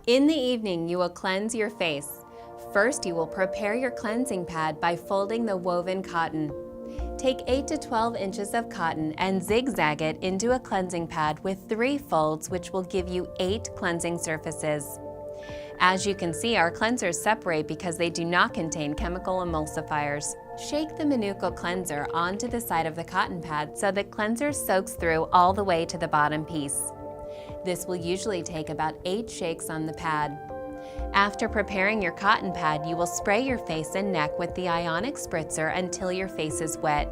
In the evening, you will cleanse your face. First, you will prepare your cleansing pad by folding the woven cotton. Take 8 to 12 inches of cotton and zigzag it into a cleansing pad with 3 folds, which will give you 8 cleansing surfaces. As you can see, our cleansers separate because they do not contain chemical emulsifiers. Shake the manuka cleanser onto the side of the cotton pad so the cleanser soaks through all the way to the bottom piece. This will usually take about 8 shakes on the pad. After preparing your cotton pad, you will spray your face and neck with the ionic spritzer until your face is wet.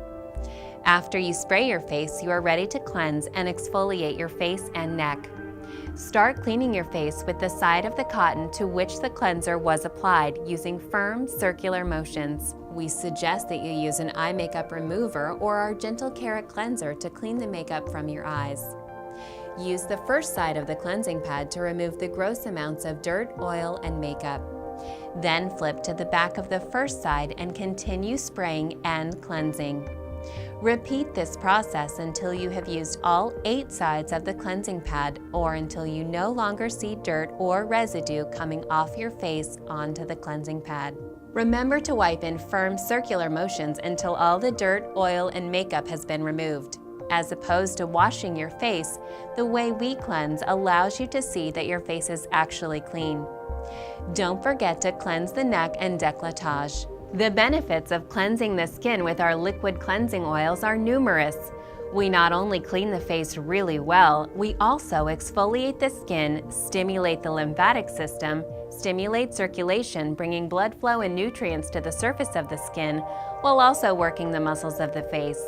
After you spray your face, you are ready to cleanse and exfoliate your face and neck. Start cleaning your face with the side of the cotton to which the cleanser was applied using firm circular motions. We suggest that you use an eye makeup remover or our gentle carrot cleanser to clean the makeup from your eyes. Use the first side of the cleansing pad to remove the gross amounts of dirt, oil, and makeup. Then flip to the back of the first side and continue spraying and cleansing. Repeat this process until you have used all 8 sides of the cleansing pad or until you no longer see dirt or residue coming off your face onto the cleansing pad. Remember to wipe in firm circular motions until all the dirt, oil, and makeup has been removed. As opposed to washing your face, the way we cleanse allows you to see that your face is actually clean. Don't forget to cleanse the neck and décolletage. The benefits of cleansing the skin with our liquid cleansing oils are numerous. We not only clean the face really well, we also exfoliate the skin, stimulate the lymphatic system, stimulate circulation, bringing blood flow and nutrients to the surface of the skin, while also working the muscles of the face.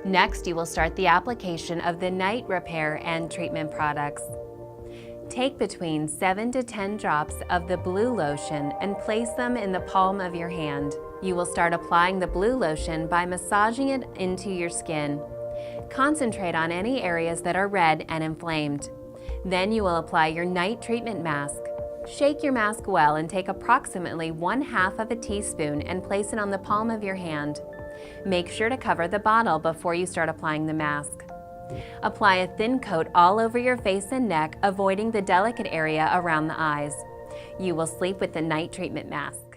Next, you will start the application of the night repair and treatment products. Take between 7 to 10 drops of the blue lotion and place them in the palm of your hand. You will start applying the blue lotion by massaging it into your skin. Concentrate on any areas that are red and inflamed. Then you will apply your night treatment mask. Shake your mask well and take approximately 1/2 of a teaspoon and place it on the palm of your hand. Make sure to cover the bottle before you start applying the mask. Apply a thin coat all over your face and neck, avoiding the delicate area around the eyes. You will sleep with the night treatment mask.